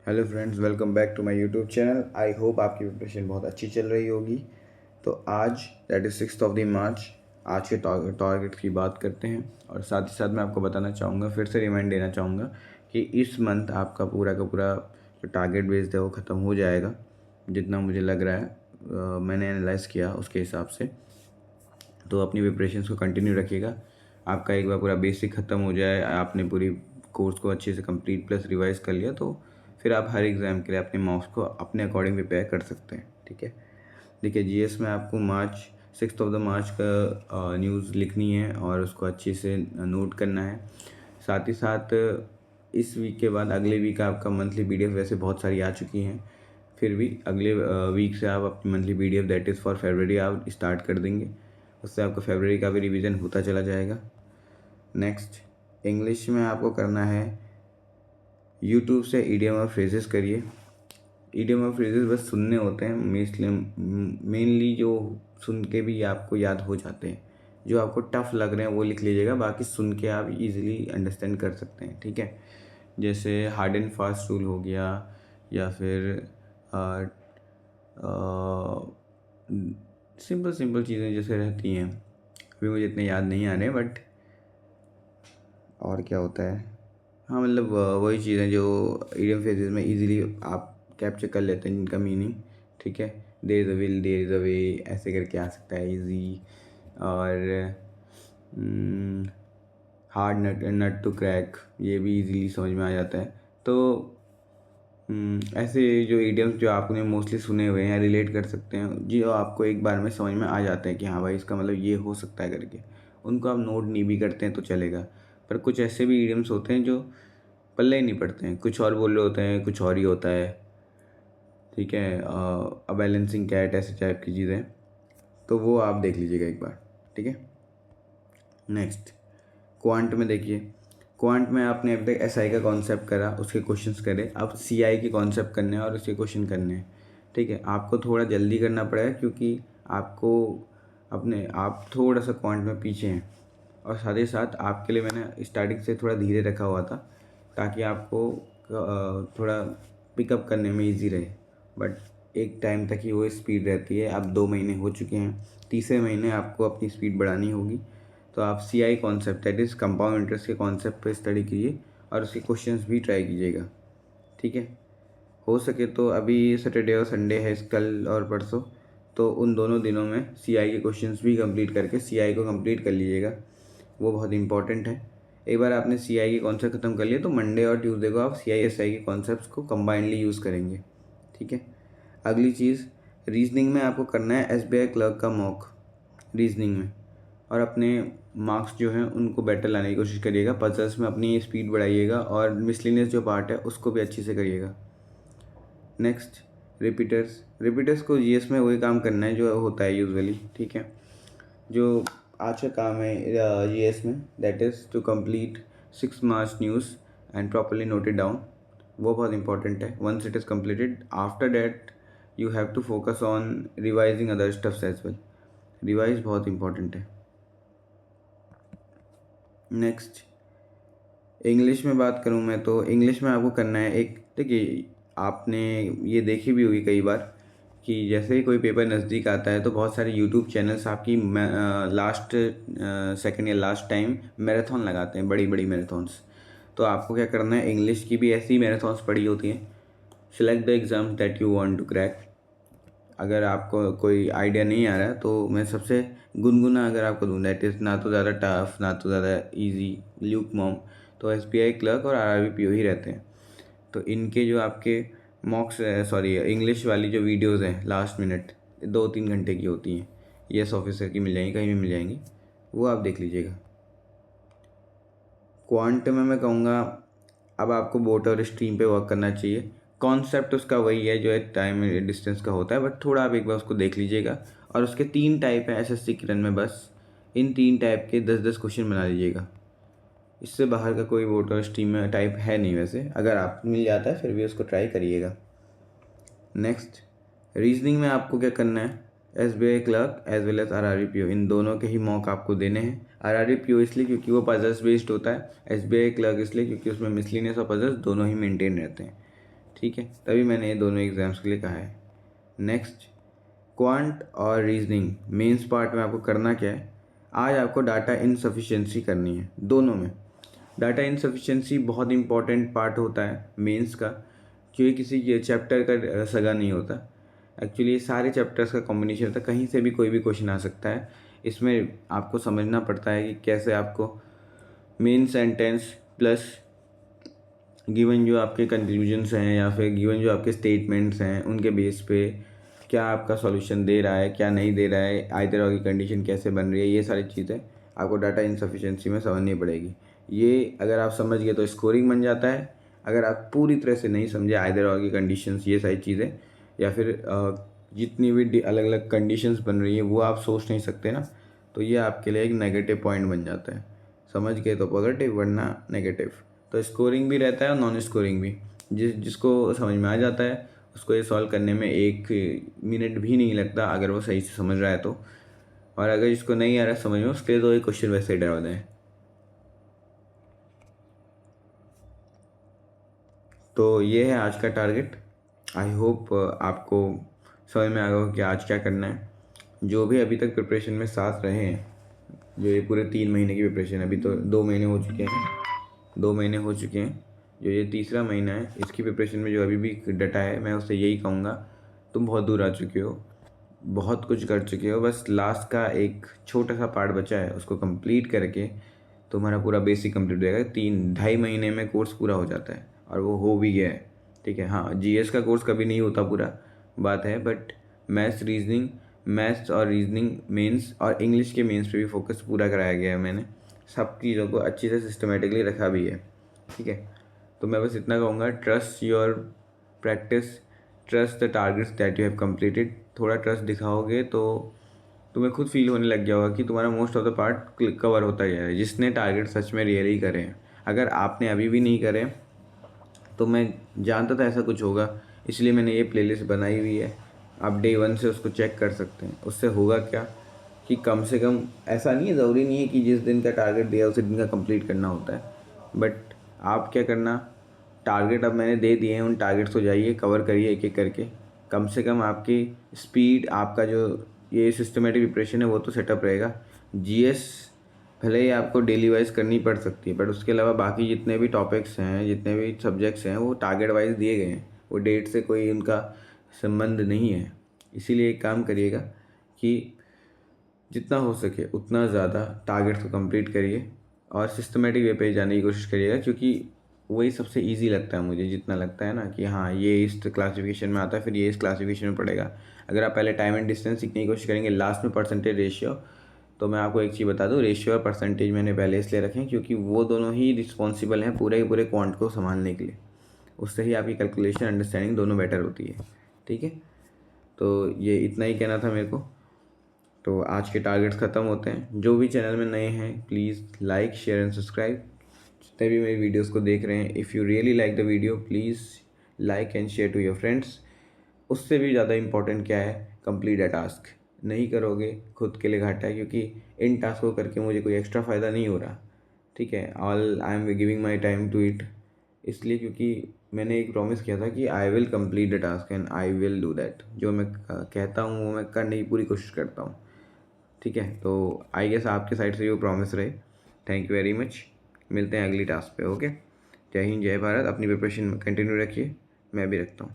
Hello friends, welcome back to my YouTube channel. I hope आपकी preparation बहुत अच्छी चल रही होगी। तो आज दैट इज़ 6 मार्च, आज के टारगेट की बात करते हैं। और साथ ही साथ मैं आपको बताना चाहूँगा, फिर से रिमाइंड देना चाहूँगा कि इस मंथ आपका पूरा का पूरा जो टारगेट बेस्ड है वो ख़त्म हो जाएगा, जितना मुझे लग रहा है। मैंने एनालाइज़ किया उसके हिसाब से। तो अपनी प्रिपरेशंस को कंटिन्यू रखिएगा। आपका एक बार पूरा बेसिक ख़त्म हो जाए, आपने पूरी कोर्स को अच्छे से कंप्लीट प्लस रिवाइज कर लिया, तो फिर आप हर एग्ज़ाम के लिए अपने मार्क्स को अपने अकॉर्डिंग प्रिपेयर कर सकते हैं। ठीक है। देखिए, जीएस में आपको 6 मार्च का न्यूज़ लिखनी है और उसको अच्छे से नोट करना है। साथ ही साथ इस वीक के बाद अगले वीक आपका मंथली पीडीएफ वैसे बहुत सारी आ चुकी हैं, फिर भी अगले वीक से आप अपनी monthly PDF that is for February आप स्टार्ट कर देंगे। उससे आपका फरवरी का भी रिवीजन होता चला जाएगा। नेक्स्ट, इंग्लिश में आपको करना है, यूट्यूब से ईडियम और फ्रेजेस करिए। ईडियम और फ्रेजेस बस सुनने होते हैं, मेनली जो सुन के भी आपको याद हो जाते हैं। जो आपको टफ लग रहे हैं वो लिख लीजिएगा, बाकी सुन के आप इजीली अंडरस्टैंड कर सकते हैं। ठीक है। जैसे हार्ड एंड फास्ट रूल हो गया, या फिर सिंपल सिंपल चीज़ें जैसे रहती हैं, अभी मुझे इतने याद नहीं आ रहे, बट और क्या होता है, हाँ मतलब वही चीज़ें जो ईडियम फ्रेजेस में इजीली आप कैप्चर कर लेते हैं जिनका मीनिंग। ठीक है। There is a will, there is a way, ऐसे करके आ सकता है इजी। और hard nut nut to crack, ये भी इजीली समझ में आ जाता है। तो ऐसे जो ईडियम्स जो आपने मोस्टली सुने हुए हैं या रिलेट कर सकते हैं, जो आपको एक बार में समझ में आ जाते हैं कि हाँ भाई इसका मतलब ये हो सकता है करके, उनको आप नोट नहीं भी करते हैं तो चलेगा। पर कुछ ऐसे भी ईडियम्स होते हैं जो पल्ले ही नहीं पड़ते हैं, कुछ और बोल रहे होते हैं, कुछ और ही होता है। ठीक है। अ बैलेंसिंग कैट, ऐसे टाइप की चीज़ें, तो वो आप देख लीजिएगा एक बार। ठीक है। नेक्स्ट, क्वांट में देखिए, क्वांट में आपने अब तक एसआई का कॉन्सेप्ट करा, उसके क्वेश्चंस करे, अब सीआई के कॉन्सेप्ट करने हैं और उसके क्वेश्चन करने हैं। ठीक है। आपको थोड़ा जल्दी करना पड़ेगा क्योंकि आप थोड़ा सा क्वांट में पीछे हैं, और साथ ही साथ आपके लिए मैंने स्टार्टिंग से थोड़ा धीरे रखा हुआ था ताकि आपको थोड़ा पिकअप करने में इजी रहे। बट एक टाइम तक ही वो स्पीड रहती है। अब 2 महीने हो चुके हैं, तीसरे महीने आपको अपनी स्पीड बढ़ानी होगी। तो आप CI concept that is compound interest के कॉन्सेप्ट पे स्टडी कीजिए और उसके क्वेश्चंस भी ट्राई कीजिएगा। ठीक है। हो सके तो अभी सैटरडे और संडे है, कल और परसों, तो उन दोनों दिनों में सीआई के क्वेश्चंस भी कंप्लीट करके सीआई को कंप्लीट कर लीजिएगा। वो बहुत इंपॉर्टेंट है। एक बार आपने सीआई के कॉन्सेप्ट ख़त्म कर लिए तो मंडे और ट्यूसडे को आप सीआई एसआई के कॉन्सेप्ट्स को कंबाइनली यूज़ करेंगे। ठीक है। अगली चीज़, रीजनिंग में आपको करना है एसबीआई क्लर्क का मॉक रीजनिंग में, और अपने मार्क्स जो हैं उनको बेटर लाने की कोशिश करिएगा। पजल्स में अपनी स्पीड बढ़ाइएगा और मिसलिनियस जो पार्ट है उसको भी अच्छे से करिएगा। नेक्स्ट, रिपीटर्स को जीएस में वही काम करना है जो होता है यूजुअली। ठीक है। जो आज का काम है जीएस में, that is to complete 6 March news and properly note it down. वो बहुत इंपॉर्टेंट है। Once it is completed, after that you have to focus on revising other stuffs as well. Revise बहुत इंपॉर्टेंट है। Next, English में बात करूँ मैं तो इंग्लिश में आपको करना है एक, देखिए आपने ये देखी भी होगी कई बार कि जैसे ही कोई पेपर नज़दीक आता है तो बहुत सारे यूट्यूब चैनल्स आपकी लास्ट सेकंड या लास्ट टाइम मैराथन लगाते हैं, बड़ी बड़ी मैराथन्स। तो आपको क्या करना है, इंग्लिश की भी ऐसी मैराथन्स पड़ी होती हैं। Select the exam that you want to crack. अगर आपको कोई आइडिया नहीं आ रहा है तो मैं सबसे गुनगुना अगर आपको दूँ, दैट इज़ ना तो ज़्यादा टफ ना तो ज़्यादा इजी, ल्यूक मॉम, तो एसबीआई क्लर्क और आरआरबी पीओ ही रहते हैं। तो इनके जो आपके मॉक्स सॉरी इंग्लिश वाली जो वीडियोज़ हैं लास्ट मिनट 2-3 घंटे की होती हैं, येस ऑफिसर की मिल जाएंगी, कहीं भी मिल जाएंगी, वो आप देख लीजिएगा। क्वांट में मैं कहूँगा अब आपको बोट और स्ट्रीम पे वर्क करना चाहिए। कॉन्सेप्ट उसका वही है जो है टाइम डिस्टेंस का होता है, बट थोड़ा आप एक बार उसको देख लीजिएगा। और उसके 3 टाइप हैं एसएससी किरण में, बस इन 3 टाइप के 10-10 क्वेश्चन बना लीजिएगा। इससे बाहर का कोई बोट और स्ट्रीम में टाइप है नहीं वैसे, अगर आप मिल जाता है फिर भी उसको ट्राई करिएगा। नेक्स्ट, रीजनिंग में आपको क्या करना है, SBI clerk as well as RRB PO, इन दोनों के ही मॉक आपको देने हैं। आरआरबी पीओ इसलिए क्योंकि वो पजल्स बेस्ड होता है, एसबीआई क्लर्क इसलिए क्योंकि उसमें मिसलिनियस और पजल्स दोनों ही मेंटेन रहते हैं। ठीक है, तभी मैंने ये दोनों एग्ज़ाम्स के लिए कहा है। नेक्स्ट, क्वांट और रीजनिंग मेंस पार्ट में आपको करना क्या है, आज आपको डाटा इनसफिशिएंसी करनी है। दोनों में डाटा इनसफिशिएंसी बहुत इंपॉर्टेंट पार्ट होता है मेंस का, क्योंकि किसी चैप्टर का सगा नहीं होता। एक्चुअली ये सारे चैप्टर्स का कॉम्बिनेशन होता है, कहीं से भी कोई भी क्वेश्चन आ सकता है। इसमें आपको समझना पड़ता है कि कैसे आपको मेन सेंटेंस प्लस गिवन जो आपके कंक्लूजन्स हैं या फिर गिवन जो आपके स्टेटमेंट्स हैं उनके बेस पे क्या आपका सॉल्यूशन दे रहा है, क्या नहीं दे रहा है, आइदर और की कंडीशन कैसे बन रही है, ये सारी चीज़ें आपको डाटा इनसफिशिएंसी में समझनी पड़ेगी। ये अगर आप समझ गए तो स्कोरिंग बन जाता है। अगर आप पूरी तरह से नहीं समझे आइदर और की कंडीशंस, ये सारी चीज़ें, या फिर जितनी भी अलग अलग कंडीशंस बन रही है वो आप सोच नहीं सकते ना, तो ये आपके लिए एक नेगेटिव पॉइंट बन जाता है। समझ गए तो पॉजिटिव, वरना नेगेटिव। तो स्कोरिंग भी रहता है और नॉन स्कोरिंग भी। जिसको समझ में आ जाता है उसको ये सॉल्व करने में 1 मिनट भी नहीं लगता, अगर वो सही से समझ रहा है तो। और अगर जिसको नहीं आ रहा समझ में, उसके लिए तो ये क्वेश्चन वैसे ही डरा दें। तो ये है आज का टारगेट। आई होप आपको समझ में आ गया हो कि आज क्या करना है। जो भी अभी तक प्रिपरेशन में साथ रहे हैं, जो ये पूरे 3 महीने की प्रिपरेशन है, अभी तो 2 महीने हो चुके हैं, 2 महीने हो चुके हैं, जो ये तीसरा महीना है, इसकी प्रिपरेशन में जो अभी भी डटा है, मैं उससे यही कहूँगा, तुम बहुत दूर आ चुके हो, बहुत कुछ कर चुके हो। बस लास्ट का एक छोटा सा पार्ट बचा है, उसको कंप्लीट करके तुम्हारा पूरा बेसिक कंप्लीट हो जाएगा। 3-2.5 महीने में कोर्स पूरा हो जाता है और वो हो भी गया है। ठीक है, हाँ, जीएस का कोर्स कभी नहीं होता पूरा, बात है, बट मैथ्स और रीजनिंग मेंस और इंग्लिश के मेंस पे भी फोकस पूरा कराया गया है। मैंने सब चीज़ों को अच्छी से सिस्टमेटिकली रखा भी है। ठीक है, तो मैं बस इतना कहूँगा, trust your practice, trust the targets that you have completed. थोड़ा ट्रस्ट दिखाओगे तो तुम्हें खुद फील होने लग गया होगा कि तुम्हारा most of the part cover होता गया है, जिसने टारगेट सच में रियली करे हैं। अगर आपने अभी भी नहीं करे तो मैं जानता था ऐसा कुछ होगा, इसलिए मैंने ये प्लेलिस्ट बनाई हुई है। आप डे 1 से उसको चेक कर सकते हैं। उससे होगा क्या कि कम से कम, ऐसा नहीं है, ज़रूरी नहीं है कि जिस दिन का टारगेट दिया उसी दिन का कंप्लीट करना होता है, बट आप क्या करना, टारगेट अब मैंने दे दिए हैं, उन टारगेट्स को जाइए कवर करिए एक एक करके। कम से कम आपकी स्पीड, आपका जो ये सिस्टमेटिक प्रिपरेशन है वो तो सेटअप रहेगा। जीएस भले ही आपको डेली वाइज करनी पड़ सकती है, बट उसके अलावा बाकी जितने भी टॉपिक्स हैं, जितने भी सब्जेक्ट्स हैं, वो टारगेट वाइज दिए गए हैं, वो डेट से कोई उनका संबंध नहीं है। इसीलिए एक काम करिएगा कि जितना हो सके उतना ज़्यादा टारगेट्स को कंप्लीट करिए और सिस्टमेटिक वे पे जाने की कोशिश करिएगा, क्योंकि वही सबसे इजी लगता है मुझे, जितना लगता है ना कि हाँ ये इस क्लासिफिकेशन में आता है, फिर ये इस क्लासिफिकेशन में पड़ेगा। अगर आप पहले टाइम एंड डिस्टेंस सीखने की कोशिश करेंगे, लास्ट में परसेंटेज रेशियो, तो मैं आपको एक चीज़ बता दूं, रेशियो और परसेंटेज मैंने पहले इसलिए रखे हैं क्योंकि वो दोनों ही रिस्पॉन्सिबल हैं पूरे के पूरे क्वांट को संभालने के लिए। उससे ही आपकी कैलकुलेशन, अंडरस्टैंडिंग दोनों बेटर होती है। ठीक है, तो ये इतना ही कहना था मेरे को। तो आज के टारगेट्स ख़त्म होते हैं। जो भी चैनल में नए हैं, please like, share and subscribe. जितने भी मेरी वीडियोस को देख रहे हैं, if you really like the video, please like and share to your friends. उससे भी ज़्यादा इम्पॉर्टेंट क्या है, कंप्लीट अ टास्क। नहीं करोगे खुद के लिए घाटा है, क्योंकि इन टास्क को करके मुझे कोई एक्स्ट्रा फ़ायदा नहीं हो रहा। ठीक है, all I am giving my time to it, इसलिए क्योंकि मैंने एक प्रॉमिस किया था कि I will complete the task and I will do that. जो मैं कहता हूँ वो मैं करने की पूरी कोशिश करता हूँ। ठीक है, तो आई गेस आपके साइड से वो प्रॉमिस रहे। Thank you very much. मिलते हैं अगली टास्क पे। ओके, जय हिंद, जय भारत। अपनी प्रिपरेशन कंटिन्यू रखिए, मैं भी रखता हूँ।